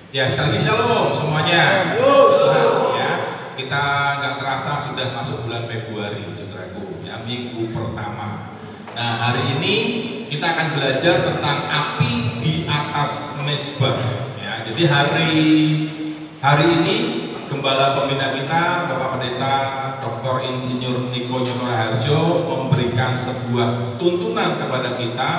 Ya, sekali lagi shalom semuanya. Tuhan, ya, kita nggak terasa sudah masuk bulan Februari, saudaraku. Ya, minggu pertama. Nah, hari ini kita akan belajar tentang api di atas mezbah. Ya, jadi hari ini Gembala Pembina kita, Bapak Pendeta Dr. Insinyur Niko Nyono Harjo memberikan sebuah tuntunan kepada kita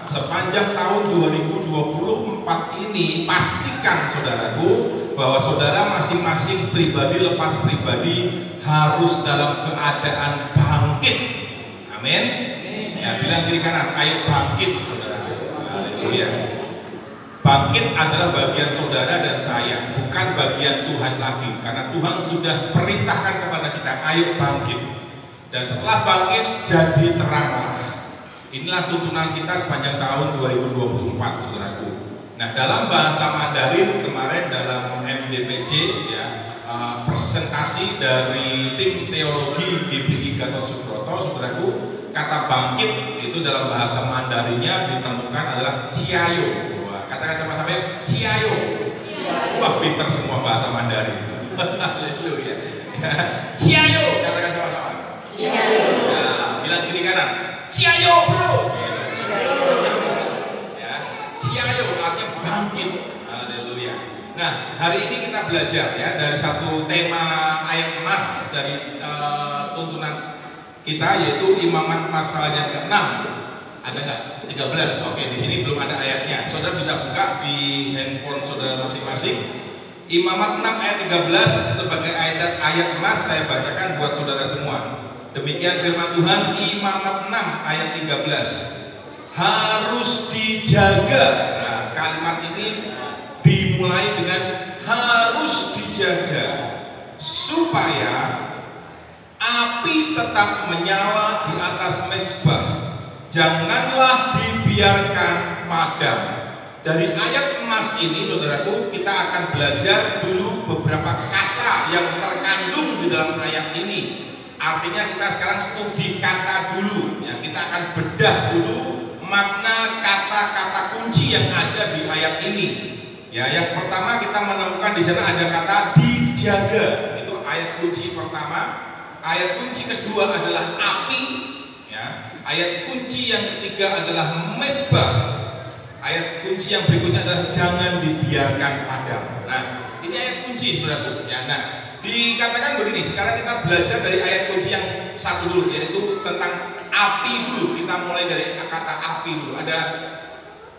sepanjang tahun 2024 ini. Pastikan saudaraku bahwa saudara masing-masing pribadi lepas pribadi harus dalam keadaan bangkit. Amin. Ya, bilang kiri kanan, ayo bangkit saudaraku. Haleluya. Bangkit adalah bagian saudara dan saya, bukan bagian Tuhan lagi. Karena Tuhan sudah perintahkan kepada kita, ayo bangkit. Dan setelah bangkit, jadi teranglah. Inilah tuntunan kita sepanjang tahun 2024, saudaraku. Nah, dalam bahasa Mandarin kemarin dalam MDPJ, ya, presentasi dari tim teologi GBI Gatot Subroto, saudaraku, kata bangkit itu dalam bahasa Mandarinnya ditemukan adalah ciayo. Katakan sama-sama, ciayo. Wah, pintar semua bahasa Mandarin. Haleluya. Ciayo, katakan sama-sama. Ciayo. Ya, bilang kiri kanan. Ciayo, bro. Ya, ciayo artinya bangkit. Haleluya. Nah, hari ini kita belajar ya dari satu tema ayat emas dari tuntunan kita, yaitu Imamat pasal yang ke-6. Ada nggak? 13. Oke, di sini belum ada ayatnya. Saudara bisa buka di handphone saudara masing-masing. Imamat 6 ayat 13 sebagai ayat emas saya bacakan buat saudara semua. Demikian firman Tuhan, Imamat 6 ayat 13. Harus dijaga. Nah, kalimat ini dimulai dengan harus dijaga supaya api tetap menyala di atas mezbah. Janganlah dibiarkan padam. Dari ayat emas ini, saudaraku, kita akan belajar dulu beberapa kata yang terkandung di dalam ayat ini. Artinya kita sekarang studi kata dulu. Ya, kita akan bedah dulu makna kata-kata kunci yang ada di ayat ini. Ya, yang pertama kita menemukan di sana ada kata dijaga. Itu ayat kunci pertama. Ayat kunci kedua adalah api. Ayat kunci yang ketiga adalah mezbah. Ayat kunci yang berikutnya adalah jangan dibiarkan padam. Nah, ini ayat kunci saudaraku. Ya, nah, dikatakan begini. Sekarang kita belajar dari ayat kunci yang satu dulu, yaitu tentang api dulu. Kita mulai dari kata api dulu. Ada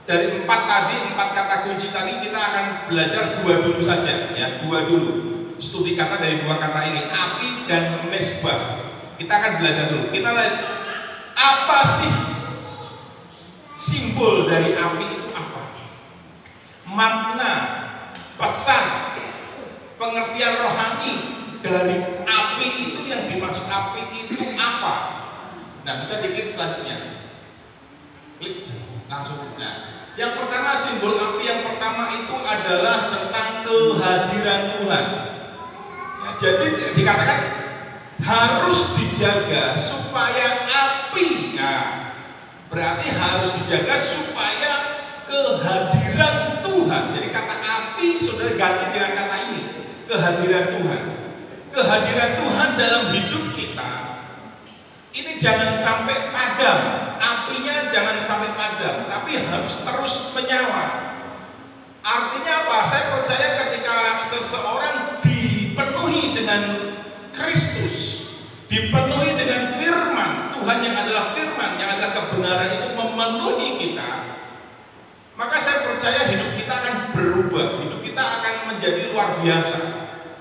dari empat kata kunci tadi, kita akan belajar dua dulu saja. Ya, dua dulu. Studi kata dari dua kata ini, api dan mezbah. Kita akan belajar dulu. Kita lihat. Apa sih simbol dari api itu apa? Makna, pesan, pengertian rohani dari api itu, yang dimaksud api itu apa? Nah, bisa diklik selanjutnya. Klik langsung. Nah, yang pertama simbol api yang pertama itu adalah tentang kehadiran Tuhan. Ya, jadi dikatakan harus dijaga supaya api, nah berarti harus dijaga supaya kehadiran Tuhan. Jadi kata api saudara ganti dengan kata ini, kehadiran Tuhan. Kehadiran Tuhan dalam hidup kita ini jangan sampai padam, apinya jangan sampai padam, tapi harus terus menyala. Artinya apa? Saya percaya ketika seseorang dipenuhi dengan Kristus, dipenuhi dengan firman Tuhan yang adalah firman, yang adalah kebenaran itu memenuhi kita, maka saya percaya hidup kita akan berubah, hidup kita akan menjadi luar biasa.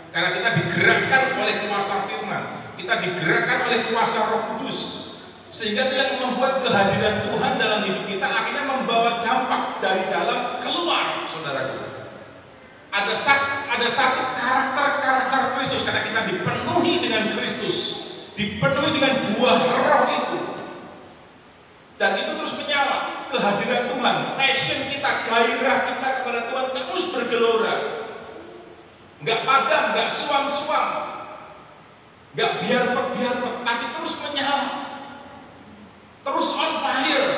Karena kita digerakkan oleh kuasa firman, kita digerakkan oleh kuasa Roh Kudus, sehingga itu yang membuat kehadiran Tuhan dalam hidup kita akhirnya membawa dampak dari dalam keluar, saudaraku. Ada satu karakter Kristus, karena kita dipenuhi dengan Kristus, dipenuhi dengan buah roh itu, dan itu terus menyala. Kehadiran Tuhan, passion kita, gairah kita kepada Tuhan terus bergelora, nggak padam, nggak suam-suam, nggak biar-biar, tapi terus menyala, terus on fire.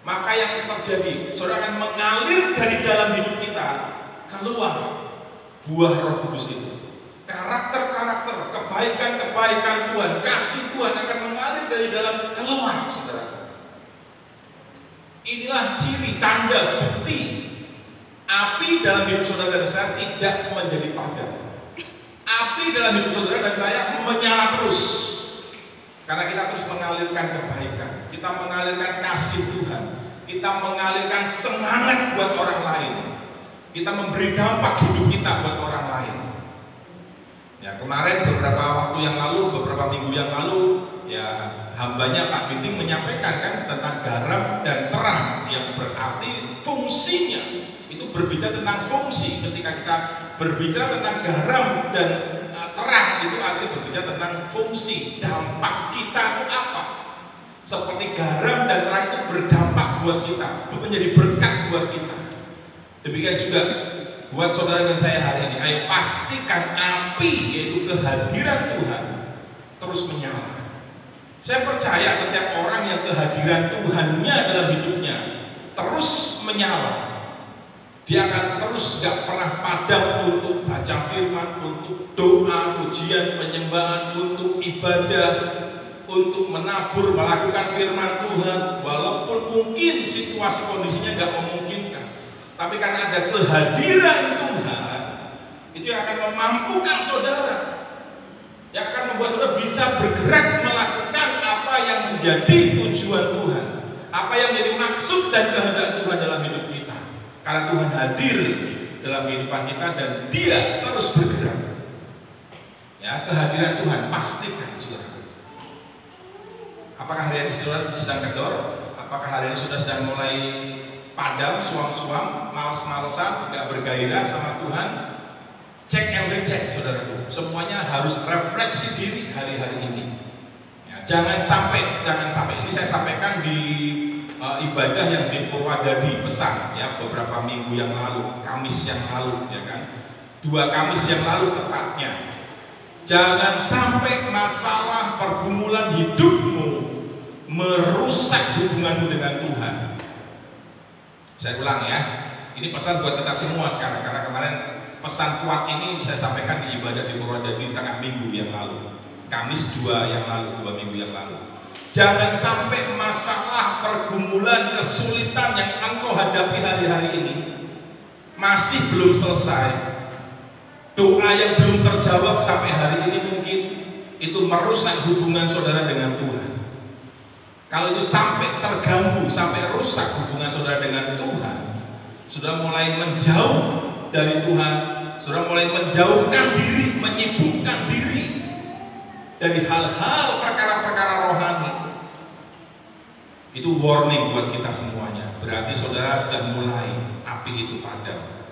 Maka yang terjadi, saudara, akan mengalir dari dalam hidup kita keluar buah Roh Kudus itu. Karakter-karakter, kebaikan-kebaikan Tuhan, kasih Tuhan akan mengalir dari dalam keluar, saudara. Inilah ciri, tanda, bukti api dalam hidup saudara dan saya tidak menjadi padam. Api dalam hidup saudara dan saya menyala terus. Karena kita terus mengalirkan kebaikan, kita mengalirkan kasih Tuhan, kita mengalirkan semangat buat orang lain, kita memberi dampak hidup kita buat orang lain. Ya, kemarin beberapa waktu yang lalu, beberapa minggu yang lalu, ya hambanya Pak Ginting menyampaikan kan tentang garam dan terang, yang berarti fungsinya itu berbicara tentang fungsi. Ketika kita berbicara tentang garam dan terang, itu artinya berbicara tentang fungsi, dampak kita itu apa. Seperti garam dan terang itu berdampak buat kita, itu menjadi berkat buat kita. Demikian juga buat saudara dan saya hari ini, ayo pastikan api, yaitu kehadiran Tuhan, terus menyala. Saya percaya setiap orang yang kehadiran Tuhannya dalam hidupnya terus menyala, dia akan terus gak pernah padam untuk baca firman, untuk doa, pujian, penyembahan, untuk ibadah, untuk menabur, melakukan firman Tuhan. Walaupun mungkin situasi kondisinya gak memungkinkan, tapi karena ada kehadiran Tuhan, itu yang akan memampukan saudara, yang akan membuat saudara bisa bergerak melakukan apa yang menjadi tujuan Tuhan, apa yang menjadi maksud dan kehendak Tuhan dalam hidup kita. Karena Tuhan hadir dalam kehidupan kita dan Dia terus bergerak. Ya, kehadiran Tuhan pastikan saudara. Apakah hari ini saudara sedang kendor? Apakah hari ini sudah sedang mulai padam, suam-suam, males-malesan, gak bergairah sama Tuhan? Cek and recheck saudaraku. Semuanya harus refleksi diri hari-hari ini. Ya, jangan sampai ini saya sampaikan di ibadah yang di Purwadadi Pesan ya beberapa minggu yang lalu, Kamis yang lalu ya kan. 2 Kamis yang lalu tepatnya. Jangan sampai masalah pergumulan hidupmu merusak hubunganmu dengan Tuhan. Saya ulang ya, ini pesan buat kita semua sekarang, karena kemarin pesan kuat ini saya sampaikan di ibadah di Purwadadi tengah minggu yang lalu, Kamis 2 yang lalu, 2 minggu yang lalu. Jangan sampai masalah pergumulan, kesulitan yang engkau hadapi hari-hari ini masih belum selesai, doa yang belum terjawab sampai hari ini mungkin itu merusak hubungan saudara dengan Tuhan. Kalau itu sampai terganggu, sampai rusak hubungan saudara dengan Tuhan, sudah mulai menjauh dari Tuhan, sudah mulai menjauhkan diri, menyibukkan diri dari hal-hal perkara-perkara rohani, itu warning buat kita semuanya. Berarti saudara sudah mulai api itu padam.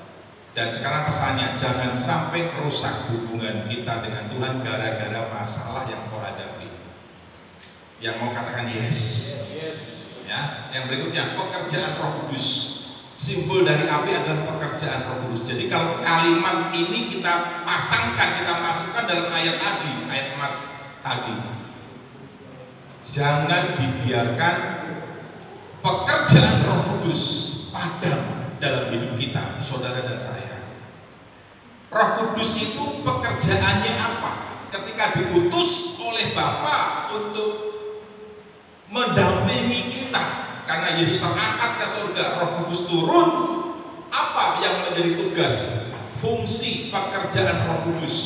Dan sekarang pesannya, jangan sampai rusak hubungan kita dengan Tuhan gara-gara masalah yang kau hadapi. Yang mau katakan yes. Ya, yang berikutnya pekerjaan Roh Kudus. Simbol dari api adalah pekerjaan Roh Kudus. Jadi kalau kalimat ini kita pasangkan, kita masukkan dalam ayat tadi, ayat emas tadi. Jangan dibiarkan pekerjaan Roh Kudus padam dalam hidup kita, saudara dan saya. Roh Kudus itu pekerjaannya apa? Ketika diutus oleh Bapa untuk mendampingi kita, karena Yesus terangkat ke surga, Roh Kudus turun. Apa yang menjadi tugas, fungsi pekerjaan Roh Kudus?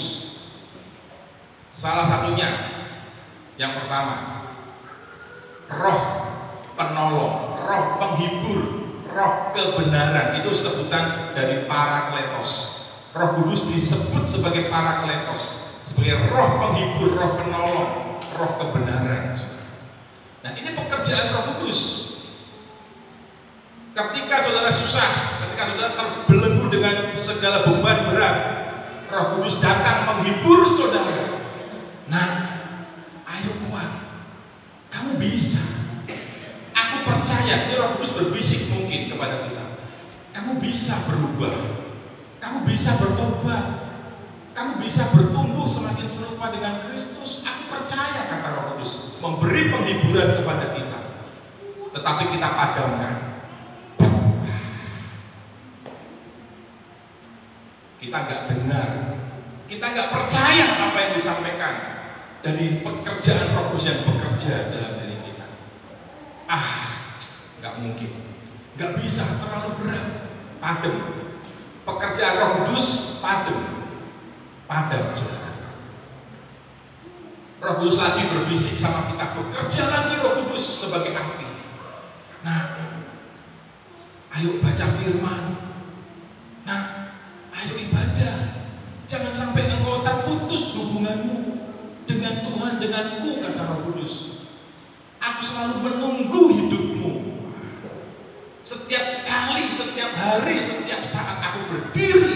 Salah satunya, yang pertama, Roh penolong, Roh penghibur, Roh kebenaran. Itu sebutan dari Parakletos. Roh Kudus disebut sebagai Parakletos, sebagai Roh penghibur, Roh penolong, Roh kebenaran. Nah, ini pekerjaan Roh Kudus. Ketika saudara susah, ketika saudara terbelenggu dengan segala beban berat, Roh Kudus datang menghibur saudara. Nah, ayo kuat, kamu bisa. Aku percaya, ini Roh Kudus berbisik mungkin kepada kita. Kamu bisa berubah, kamu bisa bertobat, kamu bisa bertumbuh semakin serupa dengan Kristus. Aku percaya, kata Roh Kudus, memberi penghiburan kepada kita. Tetapi kita padamkan. kita nggak dengar, kita nggak percaya apa yang disampaikan dari pekerjaan Roh Kudus yang bekerja dalam diri kita. Nggak mungkin, nggak bisa, terlalu berat, padam. Pekerjaan Roh Kudus padam, saudara. Roh Kudus lagi berbisik sama kita, bekerja lagi Roh Kudus sebagai api. Nah, ayo baca firman. Nah, ayo ibadah. Jangan sampai engkau terputus hubunganmu dengan Tuhan, denganku, kata Roh Kudus. Aku selalu menunggu hidupmu. Setiap kali, setiap hari, setiap saat aku berdiri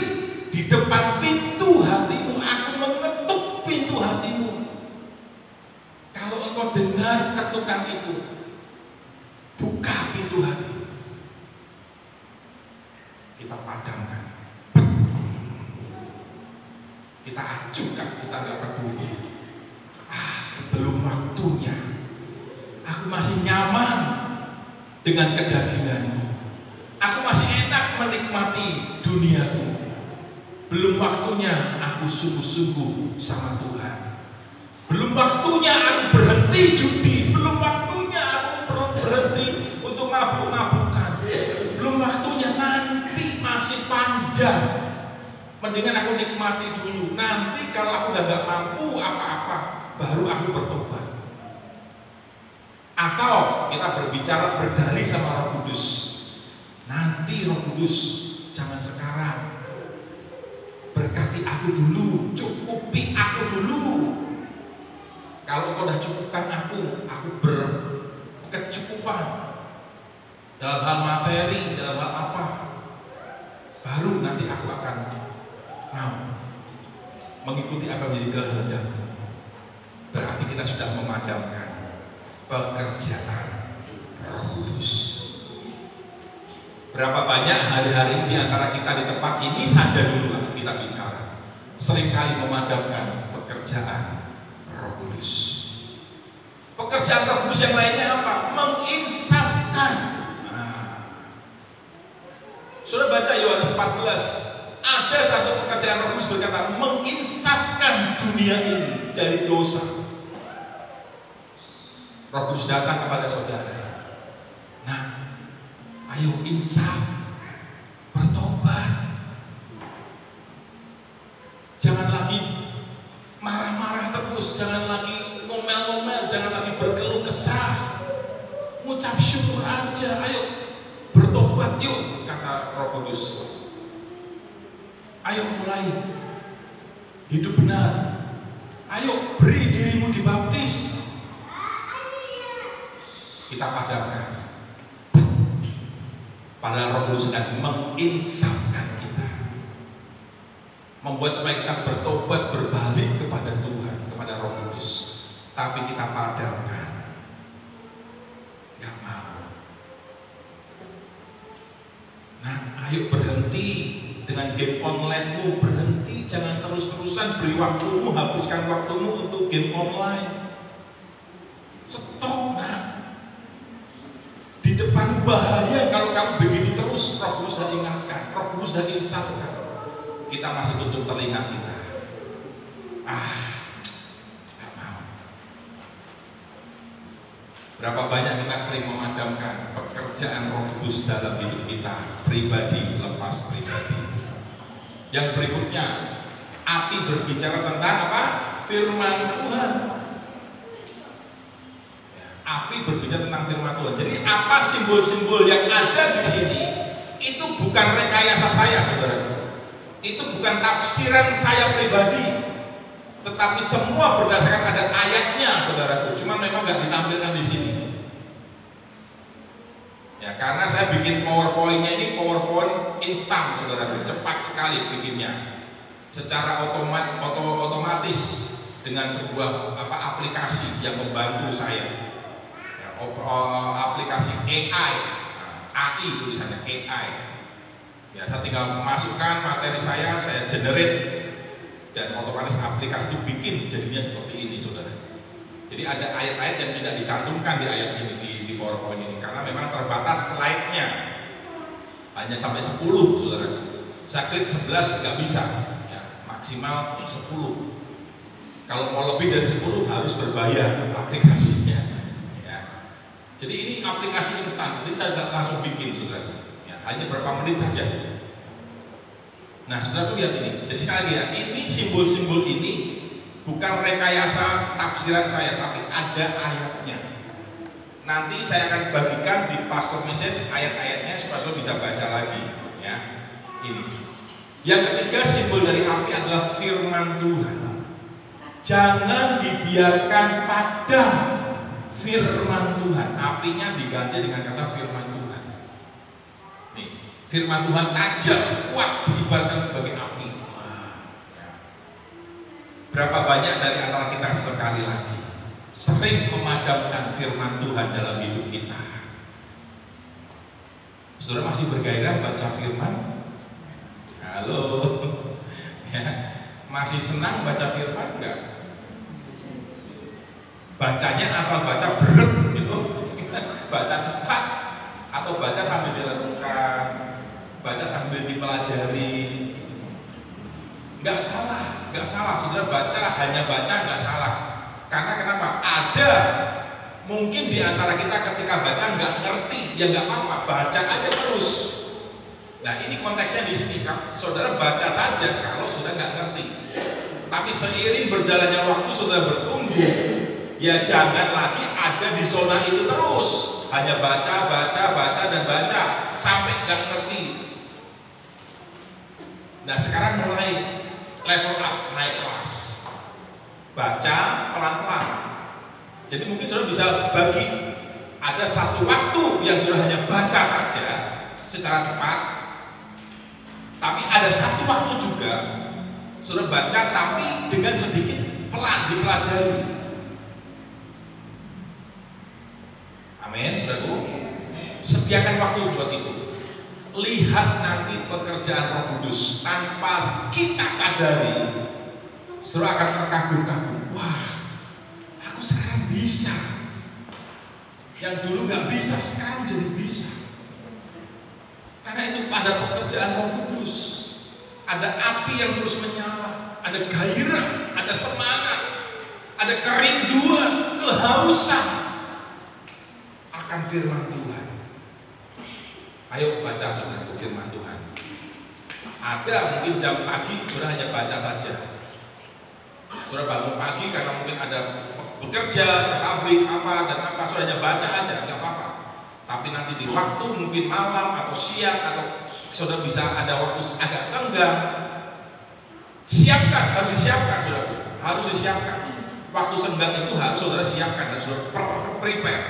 di depan pintu hatimu, aku mengetuk pintu hatimu. Kalau engkau dengar ketukan itu, buka pintu hati. Kita padamkan, kita acukan, kita nggak peduli. Belum waktunya. Aku masih nyaman dengan kedaginganmu. Aku masih enak menikmati duniaku. Belum waktunya aku sungguh-sungguh sama Tuhan. Belum waktunya aku berhenti judi. Belum waktunya aku berhenti untuk mabuk-mabukan. Belum waktunya, nanti masih panjang. Mendingan aku nikmati dulu. Nanti kalau aku udah gak mampu apa-apa, baru aku bertobat. Atau kita berbicara berdalih sama Roh Kudus. Nanti Roh Kudus, jangan sekarang. Berkati aku dulu, cukupi aku dulu. Kalau kau udah cukupkan aku berkecukupan dalam hal materi, dalam hal apa, baru nanti aku akan mau mengikuti apa yang menjadi kehendakmu. Berarti kita sudah memadamkan pekerjaan Roh Kudus. Berapa banyak hari-hari di antara kita di tempat ini saja dulu lah kita bicara, seringkali memadamkan pekerjaan Roh Kudus. Pekerjaan Roh Kudus yang lainnya apa? Menginsafkan. Sudah baca Yohanes 14. Ada satu pekerjaan Roh Kudus berkata, menginsafkan dunia ini dari dosa. Roh Kudus datang kepada saudara. Nah, ayo insaf, bertobat. Jangan lagi marah-marah terus, jangan lagi ngomel-ngomel, jangan lagi berkeluh kesah. Ngucap syukur aja, ayo bertobat yuk, kata Roh Kudus. Ayo mulai hidup benar. Ayo beri dirimu dibaptis. Kita padamkan. Padahal Roh Kudus sedang menginsafkan kita, membuat supaya kita bertobat, berbalik kepada Tuhan, kepada Roh Kudus. Tapi kita padamkan, nggak mau. Nah, ayo berhenti dengan game online-mu, berhenti, jangan terus-terusan beri waktumu, habiskan waktumu untuk game online. Stop, nak. Di depan bahaya kalau kamu begitu terus. Roh Kudus sudah ingatkan, Roh Kudus sudah insafkan. Kita masih tutup telinga kita. Gak mau. Berapa banyak kita sering memadamkan pekerjaan Roh Kudus dalam hidup kita, pribadi lepas pribadi. Yang berikutnya, api berbicara tentang apa? Firman Tuhan. Api berbicara tentang firman Tuhan. Jadi apa simbol-simbol yang ada di sini itu bukan rekayasa saya, saudara. Itu bukan tafsiran saya pribadi, tetapi semua berdasarkan ada ayatnya, saudaraku. Cuma memang nggak ditampilkan di sini. Ya, karena saya bikin PowerPoint-nya ini PowerPoint instan, saudaraku, cepat sekali bikinnya, secara otomatis dengan sebuah aplikasi yang membantu saya. Aplikasi AI tulisannya AI. Ya, saya tinggal memasukkan materi saya generate, dan otomatis aplikasi itu bikin jadinya seperti ini, saudara. Jadi ada ayat-ayat yang tidak dicantumkan di ayat ini di PowerPoint ini karena memang terbatas slide-nya, hanya sampai 10, saudara. Saya klik 11 nggak bisa, ya, maksimal 10. Kalau mau lebih dari 10 harus berbayar aplikasinya. Ya. Jadi ini aplikasi instan, jadi saya tidak langsung bikin, saudara. Ya, hanya berapa menit saja. Nah, saudara lihat ini. Jadi sekali lagi ya, ini simbol-simbol ini bukan rekayasa tafsiran saya, tapi ada ayatnya. Nanti saya akan bagikan di pastor message ayat-ayatnya supaya saudara bisa baca lagi. Ya, ini. Yang ketiga simbol dari api adalah firman Tuhan. Jangan dibiarkan padam firman Tuhan. Apinya diganti dengan kata firman Tuhan. Nih, firman Tuhan tajam, kuat, diibaratkan sebagai api. Berapa banyak dari antara kita sekali lagi sering memadamkan firman Tuhan dalam hidup kita? Saudara masih bergairah baca firman? Halo, ya, masih senang baca firman enggak? Bacanya asal baca beret gitu, baca cepat atau baca sambil direnungkan, baca sambil dipelajari. Nggak salah, nggak salah. Saudara baca, hanya baca nggak salah. Karena kenapa? Ada mungkin di antara kita ketika baca nggak ngerti, ya nggak apa-apa, baca aja terus. Nah ini konteksnya di sini, saudara baca saja kalau sudah nggak ngerti. Tapi seiring berjalannya waktu sudah bertumbuh, ya jangan lagi ada di zona itu terus, hanya baca, dan baca sampai nggak ngerti. Nah sekarang mulai level up, naik kelas, baca pelan-pelan. Jadi mungkin saudara bisa bagi, ada satu waktu yang sudah hanya baca saja secara cepat, tapi ada satu waktu juga sudah baca tapi dengan sedikit pelan dipelajari. Amin, saudaraku. Sediakan waktu buat itu. Lihat nanti pekerjaan Roh Kudus tanpa kita sadari, saudara akan terkagum-kagum. Wah, aku sekarang bisa. Yang dulu nggak bisa, sekarang jadi bisa. Karena itu pada pekerjaan Roh Kudus ada api yang terus menyala, ada gairah, ada semangat, ada kerinduan, kehausan akan firman Tuhan. Ayo baca saudara firman Tuhan. Ada mungkin jam pagi sudah hanya baca saja. Sudah bangun pagi karena mungkin ada bekerja, ke pabrik apa dan apa, sudah hanya baca aja, nggak apa-apa. Tapi nanti di waktu mungkin malam atau siang atau saudara bisa ada waktu agak senggang, siapkan, harus disiapkan saudara, harus disiapkan. Waktu senggang itu harus saudara siapkan dan saudara prepare.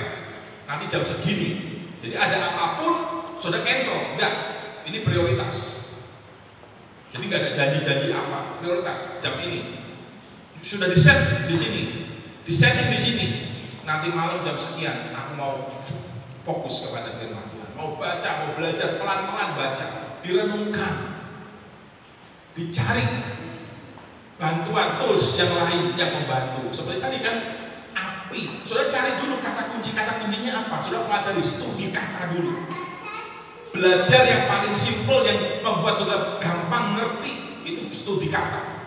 Nanti jam segini, jadi ada apapun saudara cancel, enggak, ini prioritas. Jadi nggak ada janji-janji apa, prioritas jam ini sudah di set di sini, di setting di sini. Nanti malam jam sekian, aku mau fokus kepada firman Tuhan, mau baca, mau belajar, pelan-pelan baca, direnungkan, dicari bantuan tools yang lain yang membantu. Seperti tadi kan api, sudah cari dulu kata kuncinya apa, sudah pelajari, studi kata dulu. Belajar yang paling simpel yang membuat saudara gampang ngerti itu studi kata.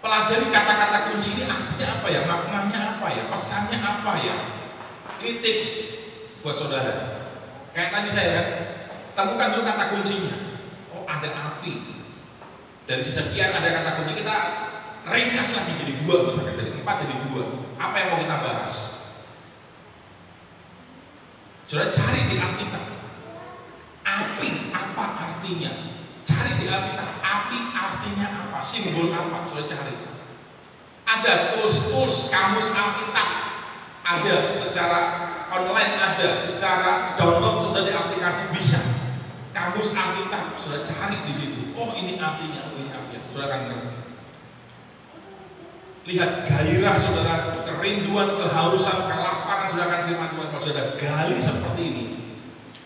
Pelajari kata-kata kunci ini artinya apa ya, maknanya apa ya, pesannya apa ya. Ini tips buat saudara. Kayak tadi saya kan, temukan dulu kata kuncinya. Oh ada api. Dari sekian ada kata kunci, kita ringkas lagi jadi 2 misalkan, dari 4 jadi 2. Apa yang mau kita bahas? Saudara cari di Alkitab. Api apa artinya? Cari di Alkitab, api artinya apa? Simbol apa? Sudah cari. Ada tools kamus Alkitab. Ada secara online, ada secara download sudah di aplikasi bisa. Kamus Alkitab sudah cari di situ. Oh ini artinya, oh ini artinya. Sudah akan ngerti. Lihat gairah saudara, kerinduan, kehausan, kelaparan sudah akan firman Tuhan. Kalau sudah gali seperti ini,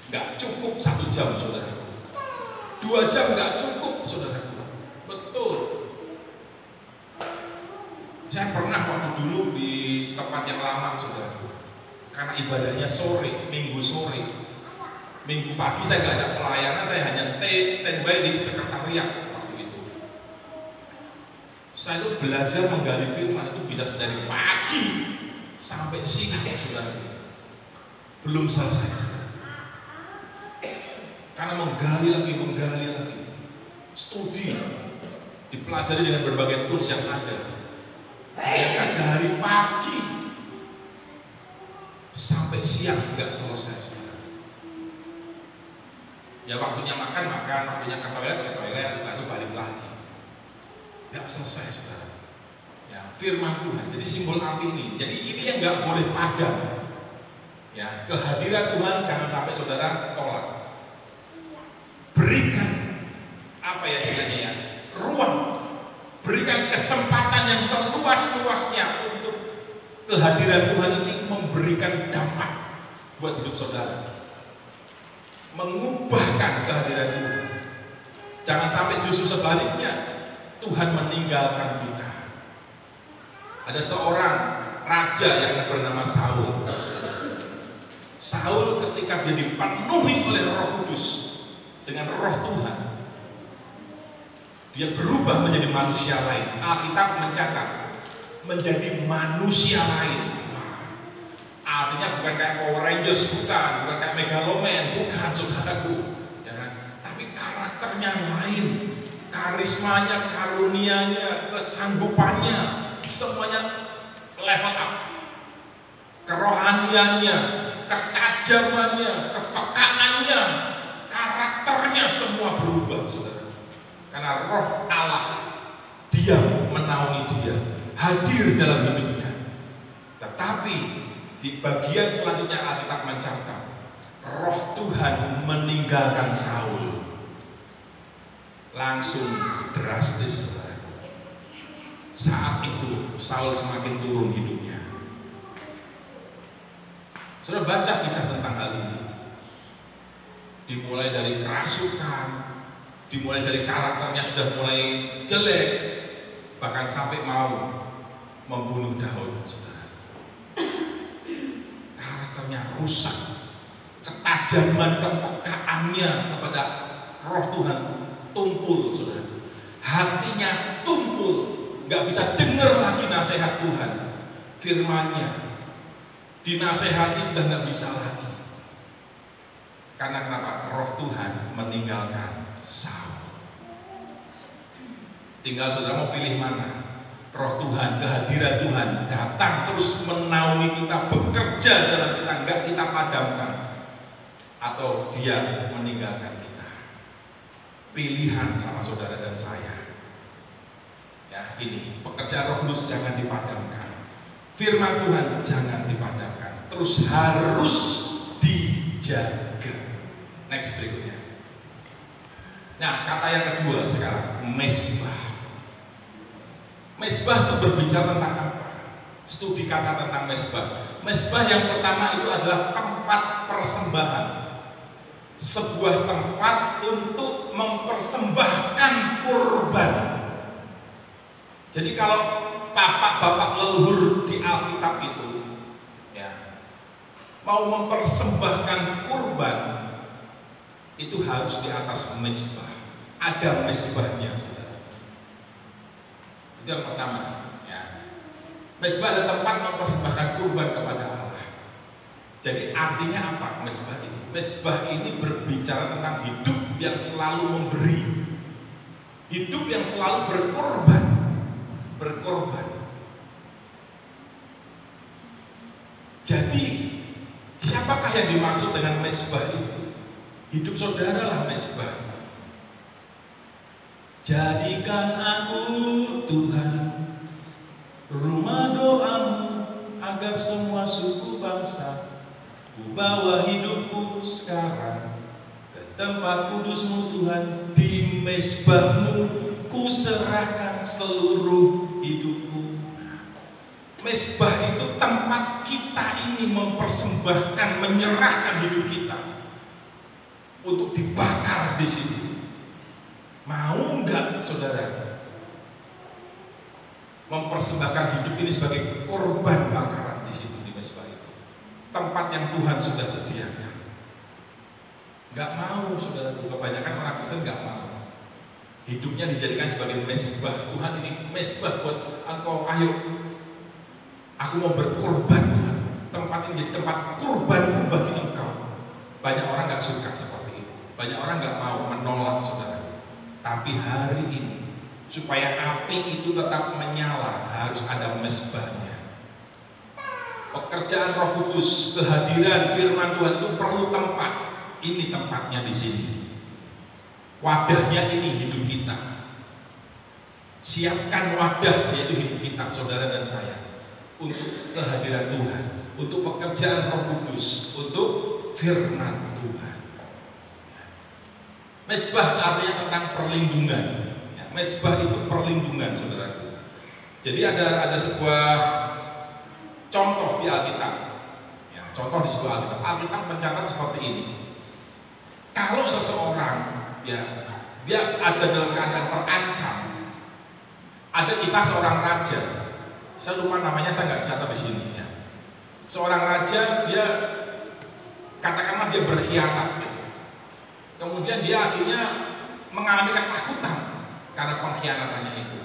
nggak cukup 1 jam saudara. 2 jam nggak cukup saudara. Betul. Saya pernah waktu dulu di tempat yang lama saudara, karena ibadahnya sore, minggu sore, Minggu pagi saya nggak ada pelayanan, saya hanya standby di sekretariat waktu itu. Saya itu belajar menggali firman itu bisa dari pagi sampai siang, saudara. Belum selesai, saudara. Karena menggali lagi, studi, dipelajari dengan berbagai tools yang ada. Bayangkan dari pagi sampai siang nggak selesai, saudara. Ya waktunya makan, waktunya ke toilet, setelah itu balik lagi. Nggak selesai, saudara. Ya, firman Tuhan. Jadi simbol api ini. Jadi ini yang nggak boleh padam. Ya, kehadiran Tuhan jangan sampai saudara tolak. Berikan apa ya istilahnya ya? Ruang. Berikan kesempatan yang seluas-luasnya untuk kehadiran Tuhan ini memberikan dampak buat hidup saudara. Mengubahkan kehadiran Tuhan. Jangan sampai justru sebaliknya Tuhan meninggalkan kita. Ada seorang raja yang bernama Saul. Saul ketika dia dipenuhi oleh Roh Kudus dengan Roh Tuhan, dia berubah menjadi manusia lain. Alkitab mencatat menjadi manusia lain. Artinya bukan kayak Power Rangers, bukan kayak Megaloman, bukan saudaraku, ya kan? Tapi karakternya lain, karismanya, karunianya, kesanggupannya, semuanya level up. Kerohaniannya, ketajamannya, kepekaannya, karakternya semua berubah, saudara. Karena Roh Allah diam menaungi dia, hadir dalam hidupnya. Tetapi di bagian selanjutnya Alkitab mencatat Roh Tuhan meninggalkan Saul. Langsung drastis, saudara. Saat itu Saul semakin turun hidupnya. Sudah baca kisah tentang hal ini. Dimulai dari kerasukan, dimulai dari karakternya sudah mulai jelek, bahkan sampai mau membunuh Daud, saudara. Karakternya rusak, ketajaman kepekaannya kepada Roh Tuhan tumpul, saudara. Hatinya tumpul, nggak bisa dengar lagi nasihat Tuhan, firman-Nya. Dinasehati sudah nggak bisa lagi. Karena kenapa? Roh Tuhan meninggalkan Saul. Tinggal saudara mau pilih mana? Roh Tuhan, kehadiran Tuhan datang terus menaungi kita, bekerja dalam kita, enggak kita padamkan, atau dia meninggalkan kita. Pilihan sama saudara dan saya. Ya, ini pekerjaan Roh Kudus jangan dipadamkan. Firman Tuhan jangan dipadamkan. Terus harus dijaga. Next berikutnya. Nah, kata yang kedua sekarang, mesbah. Mesbah itu berbicara tentang apa? Studi kata tentang mesbah. Mesbah yang pertama itu adalah tempat persembahan. Sebuah tempat untuk mempersembahkan kurban. Jadi kalau bapak-bapak leluhur di Alkitab itu ya, mau mempersembahkan kurban, itu harus di atas mesbah. Ada mesbahnya, saudara. Itu yang pertama, ya. Mesbah adalah tempat mempersembahkan kurban kepada Allah. Jadi artinya apa mesbah ini? Mesbah ini berbicara tentang hidup yang selalu memberi, hidup yang selalu berkorban. Jadi siapakah yang dimaksud dengan mesbah itu? Hidup saudara lah mesbah. Jadikan aku Tuhan rumah doamu, agar semua suku bangsa ku bawa hidupku sekarang ke tempat kudusmu Tuhan. Di mesbahmu ku serahkan seluruh hidupku. Mesbah itu tempat kita ini mempersembahkan, menyerahkan hidup kita untuk dibakar di situ. Mau enggak, saudara, mempersembahkan hidup ini sebagai korban bakaran di situ, di mesbah itu, tempat yang Tuhan sudah sediakan. Nggak mau, saudara. Kebanyakan orang Kristen nggak mau. Hidupnya dijadikan sebagai mezbah. Tuhan, ini mezbah buat engkau, ayo. Aku mau berkorban, Tuhan. Tempat ini jadi tempat kurbanku bagi engkau. Banyak orang nggak suka seperti itu. Banyak orang nggak mau, menolak, saudara. Tapi hari ini, supaya api itu tetap menyala, harus ada mezbahnya. Pekerjaan Roh Kudus, kehadiran firman Tuhan itu perlu tempat. Ini tempatnya di sini. Wadahnya ini hidup kita. Siapkan wadah, yaitu hidup kita, saudara dan saya, untuk kehadiran Tuhan, untuk pekerjaan Roh Kudus, untuk firman Tuhan. Mezbah artinya tentang perlindungan. Mezbah itu perlindungan, saudara. Jadi ada sebuah contoh di Alkitab. Contoh di sebuah Alkitab. Alkitab mencatat seperti ini. Kalau seseorang dia ada dalam keadaan terancam, ada kisah seorang raja. Saya lupa namanya, saya nggak catat di sini. Seorang raja, dia katakanlah dia berkhianat. Kemudian dia akhirnya mengalami ketakutan karena pengkhianatannya itu,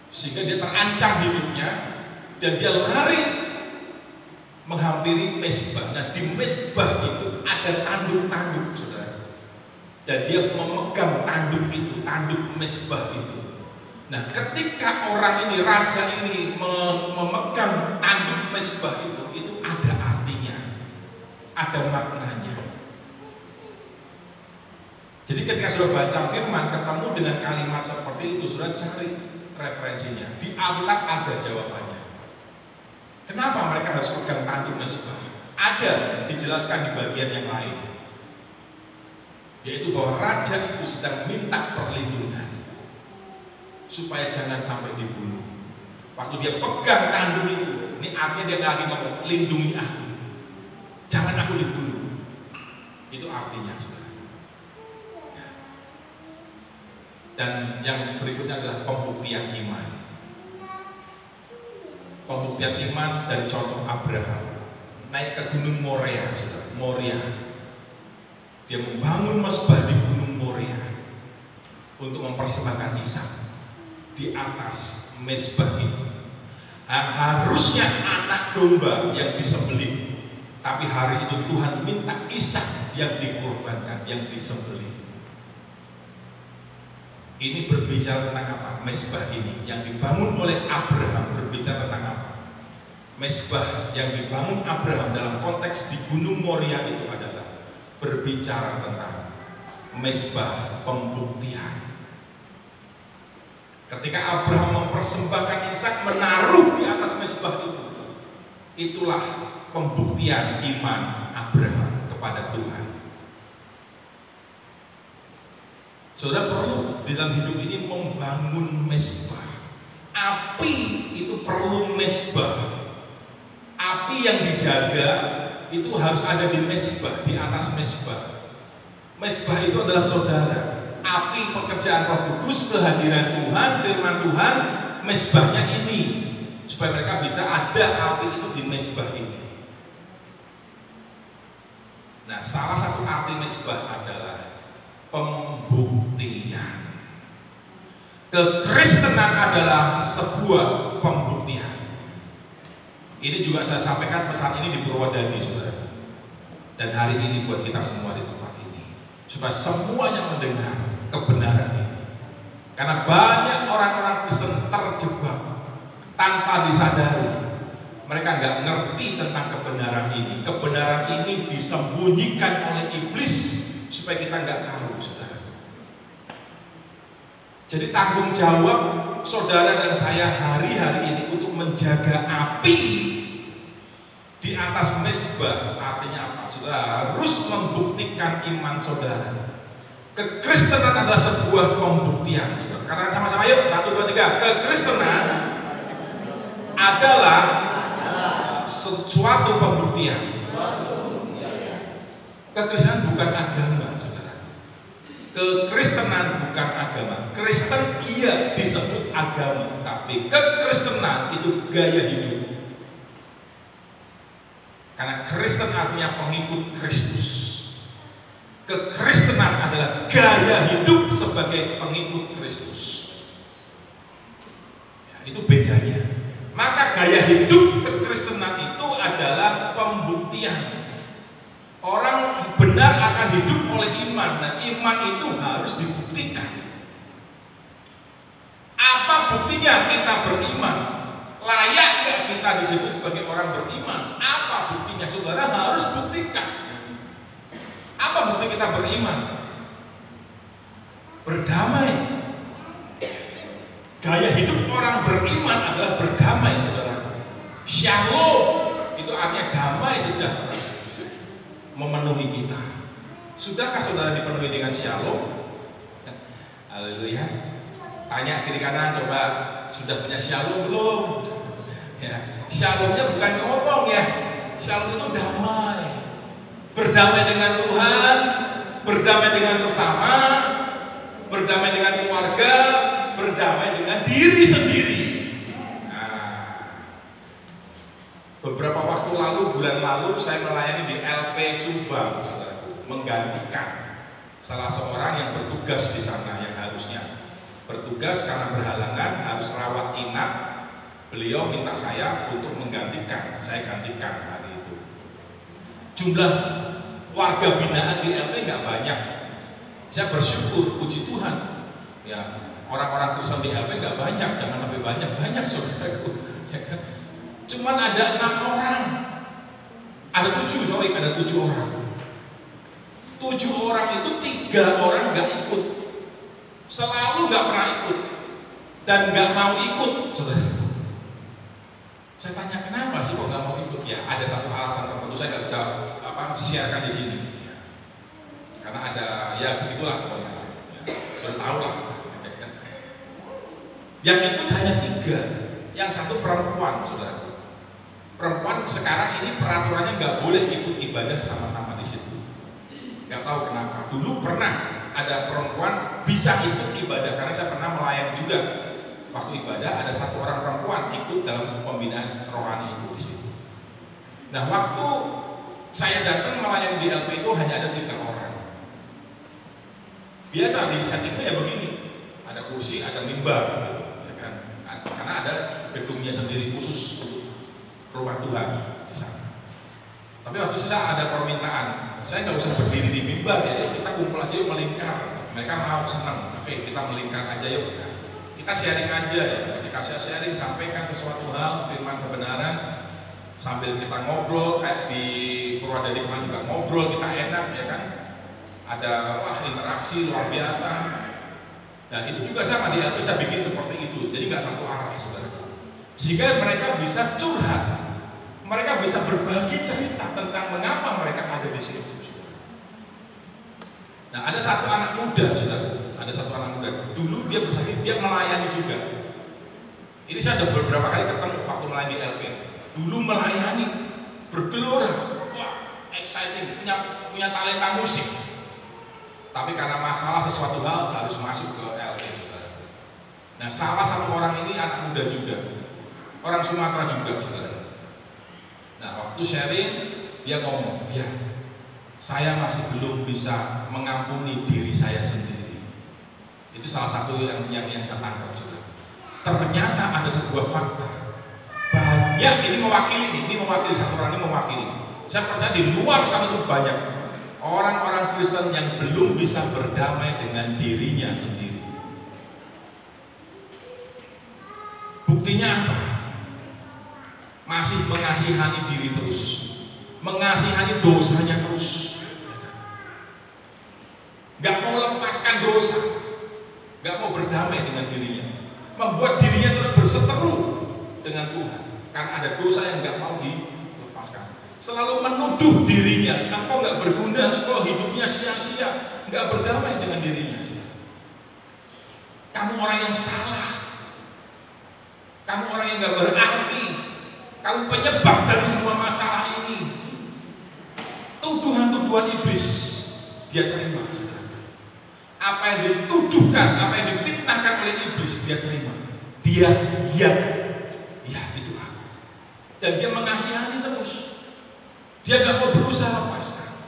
sehingga dia terancam hidupnya dan dia lari menghampiri mezbah. Nah, di mezbah itu ada tanduk-tanduk, saudara, dan dia memegang tanduk itu, tanduk mezbah itu. Nah, ketika orang ini, raja ini memegang tanduk mezbah itu ada artinya, ada maknanya. Jadi ketika sudah baca firman, ketemu dengan kalimat seperti itu, sudah cari referensinya. Di Alkitab ada jawabannya. Kenapa mereka harus pegang tanduk mezbah? Ada, dijelaskan di bagian yang lain. Yaitu bahwa raja itu sedang minta perlindungan supaya jangan sampai dibunuh. Waktu dia pegang tanduk itu, ini artinya dia lagi ngomong, lindungi aku, jangan aku dibunuh. Itu artinya, saudara. Dan yang berikutnya adalah pembuktian iman. Pembuktian iman dari contoh Abraham naik ke Gunung Moria, saudara. Moria. Dia membangun mezbah di Gunung Moria untuk mempersembahkan Ishak di atas mezbah itu. Harusnya anak domba yang disembelih, tapi hari itu Tuhan minta Ishak yang dikorbankan, yang disembelih. Ini berbicara tentang apa? Mezbah ini yang dibangun oleh Abraham berbicara tentang apa? Mezbah yang dibangun Abraham dalam konteks di Gunung Moria itu adalah berbicara tentang mezbah pembuktian. Ketika Abraham mempersembahkan Ishak, menaruh di atas mezbah itu, itulah pembuktian iman Abraham kepada Tuhan. Saudara perlu di dalam hidup ini membangun mezbah. Api itu perlu mezbah. Api yang dijaga itu harus ada di mezbah, di atas mezbah. Mezbah itu adalah saudara. Api pekerjaan Roh Kudus, kehadiran Tuhan, firman Tuhan, mezbahnya ini, supaya mereka bisa ada api itu di mezbah ini. Nah, salah satu arti mezbah adalah pembuktian. Kekristenan adalah sebuah pembuktian. Ini juga saya sampaikan pesan ini di Purwodadi, saudara. Dan hari ini buat kita semua di tempat ini, supaya semuanya mendengar kebenaran ini. Karena banyak orang-orang Kristen terjebak tanpa disadari. Mereka nggak ngerti tentang kebenaran ini. Kebenaran ini disembunyikan oleh iblis supaya kita nggak tahu, saudara. Jadi tanggung jawab saudara dan saya hari-hari ini untuk menjaga api di atas mezbah. Artinya apa? Saudara harus membuktikan iman saudara. Kekristenan adalah sebuah pembuktian, saudara. Karena sama-sama yuk, 1, 2, 3. Kekristenan adalah suatu pembuktian. Kekristenan bukan agama, saudara. Kekristenan bukan agama. Kristen iya disebut agama, tapi kekristenan itu gaya hidup. Karena Kristen artinya pengikut Kristus. Kekristenan adalah gaya hidup sebagai pengikut Kristus. Ya, itu bedanya. Maka gaya hidup kekristenan itu adalah pembuktian. Orang benar akan hidup oleh iman, dan iman itu harus dibuktikan. Apa buktinya kita beriman? Layak nggak kita disebut sebagai orang beriman? Apa buktinya? Saudara harus buktikan. Apa bukti kita beriman? Berdamai. Gaya hidup orang beriman adalah berdamai, saudara. Shalom itu artinya damai sejahtera memenuhi kita. Sudahkah saudara dipenuhi dengan shalom? Haleluya. Tanya kiri kanan, coba sudah punya shalom belum? Ya, shalomnya bukan ngomong ya. Shalom itu damai. Berdamai dengan Tuhan, berdamai dengan sesama, berdamai dengan keluarga, berdamai dengan diri sendiri. Nah, beberapa waktu lalu, bulan lalu saya melayani di LP Subang, saudaraku, menggantikan salah seorang yang bertugas di sana, yang harusnya bertugas karena berhalangan harus rawat inap. Beliau minta saya untuk menggantikan, saya gantikan hari itu. Jumlah warga binaan di LP nggak banyak. Saya bersyukur, puji Tuhan. Ya, orang-orang Kristen di LP nggak banyak, jangan sampai banyak saudaraku. Ya kan? Cuman ada 6 orang, ada 7 orang. 7 orang itu 3 orang nggak ikut, selalu nggak pernah ikut dan nggak mau ikut, saudara. Saya tanya kenapa sih kok nggak mau ikut? Ya ada satu alasan tertentu, saya nggak bisa siarkan di sini. Ya. Karena ada ya begitulah pokoknya. Ya, sudah tahu lah. Yang ikut hanya 3, yang satu perempuan, saudara. Perempuan sekarang ini peraturannya nggak boleh ikut ibadah sama-sama di situ. Nggak tahu kenapa. Dulu pernah ada perempuan bisa ikut ibadah karena saya pernah melayani juga. Waktu ibadah ada 1 orang perempuan ikut dalam pembinaan rohani itu di situ. Nah, waktu saya datang melayani di LP itu hanya ada 3 orang. Biasa di settingnya ya begini, ada kursi, ada mimbar, ya kan? Karena ada gedungnya sendiri khusus untuk rumah Tuhan di sana. Tapi waktu saya ada permintaan, saya nggak usah berdiri di mimbar ya, kita kumpul aja yuk melingkar. Mereka mau, senang. Oke, kita melingkar aja yuk. Nah, kita sharing aja ya. Ketika saya sharing, sampaikan sesuatu hal firman kebenaran sambil kita ngobrol, kayak di Purwadadi kemarin juga ngobrol, kita enak ya kan. Ada interaksi luar biasa. Dan itu juga sama dia bisa bikin seperti itu. Jadi nggak satu arah, saudara. Sehingga mereka bisa curhat, mereka bisa berbagi cerita tentang mengapa mereka ada di situ. Nah, ada satu anak muda, saudara. Ada satu anak muda. Dulu dia bersama, dia melayani juga. Ini saya sudah beberapa kali ketemu waktu melayani di LP. Dulu melayani, bergelora, wah, exciting, punya talenta musik. Tapi karena masalah sesuatu hal harus masuk ke LP, saudara. Nah, salah satu orang ini anak muda juga, orang Sumatera juga, saudara. Nah, waktu sharing dia ngomong, ya, saya masih belum bisa mengampuni diri saya sendiri. Itu salah satu yang saya tangkap, saudara. Ternyata ada sebuah fakta. Banyak ini mewakili satu orang ini mewakili. Saya percaya di luar sana itu banyak orang-orang Kristen yang belum bisa berdamai dengan dirinya sendiri. Buktinya apa? Masih mengasihani diri terus, mengasihani dosanya terus, gak mau lepaskan dosa, gak mau berdamai dengan dirinya, membuat dirinya terus berseteru dengan Tuhan karena ada dosa yang gak mau dilepaskan. Selalu menuduh dirinya, engkau gak berguna, engkau hidupnya sia-sia, gak berdamai dengan dirinya. Kamu orang yang salah, kamu orang yang gak berarti, kamu penyebab dari semua masalah ini. Tuduhan-tuduhan iblis dia terima. Apa yang dituduhkan, apa yang difitnahkan oleh iblis dia terima. Dia ya itu aku. Dan dia mengasihani terus. Dia gak mau berusaha lepaskan.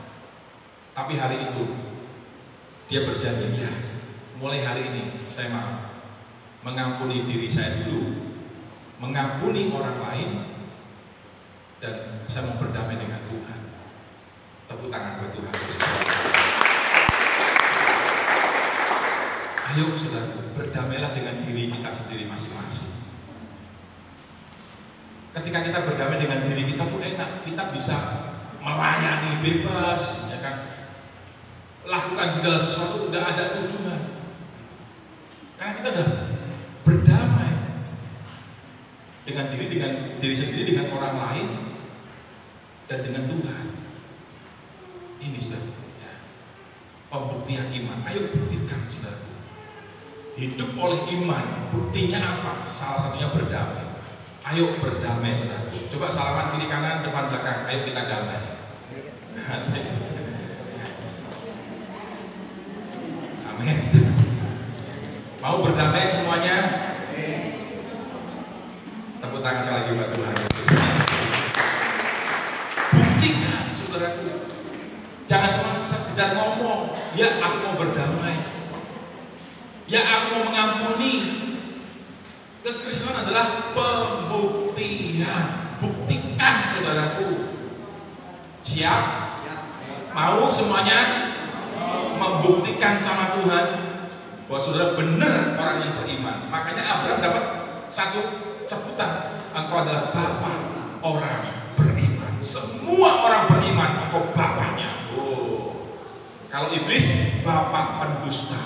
Tapi hari itu Dia berjanji, ya, mulai hari ini saya mau mengampuni diri saya dulu, mengampuni orang lain, dan saya mau berdamai dengan Tuhan. Tepuk tangan buat Tuhan. Ayo saudara, berdamailah dengan diri kita sendiri masing-masing. Ketika kita berdamai dengan diri kita tuh enak, kita bisa melayani bebas, ya kan? Lakukan segala sesuatu, nggak ada tujuan. Karena kita udah berdamai dengan diri sendiri, dengan orang lain, dan dengan Tuhan. Ini sudah ya, pembuktian iman. Ayo buktikan, saudara. Hidup oleh iman, buktinya apa? Salah satunya berdamai. Ayo berdamai, saudara. Coba salaman kiri kanan, depan belakang. Ayo kita damai. Amin. Mau berdamai semuanya? Tepuk tangan sekali lagi buat Tuhan. Buktikan, saudaraku. Jangan cuma sekedar ngomong, ya aku mau berdamai, ya aku mau mengampuni. Kekristenan adalah pembuktian. Buktikan, saudaraku. Siap? Mau semuanya? Membuktikan sama Tuhan bahwa saudara benar orang yang beriman. Makanya Abraham dapat satu cebutan, engkau adalah bapa orang beriman. Semua orang beriman, engkau bapaknya. Kalau iblis, bapak pendusta.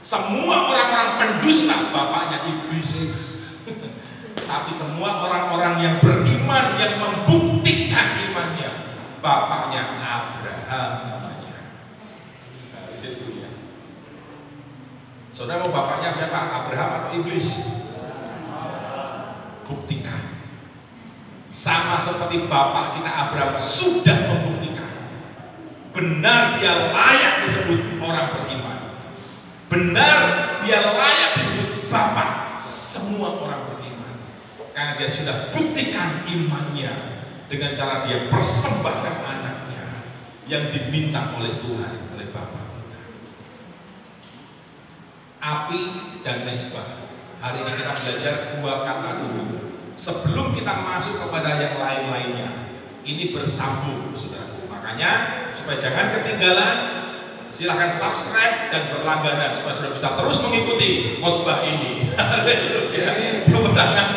Semua orang-orang pendusta, bapaknya iblis. Tapi semua orang-orang yang beriman, yang membuktikan imannya, bapaknya Abraham namanya. Haleluya. Saudara mau bapaknya siapa? Abraham atau iblis? Buktikan. Sama seperti bapak kita Abraham sudah membuktikan. Benar dia layak disebut orang beriman. Benar dia layak disebut bapak semua orang beriman. Karena dia sudah buktikan imannya dengan cara dia persembahkan anaknya yang diminta oleh Tuhan, oleh Bapa kita. Api dan mesbah. Hari ini kita belajar dua kata dulu sebelum kita masuk kepada yang lain-lainnya. Ini bersambung, saudara. Makanya supaya jangan ketinggalan, silahkan subscribe dan berlangganan supaya sudah bisa terus mengikuti khotbah ini. Haleluya. Tepuk tangan.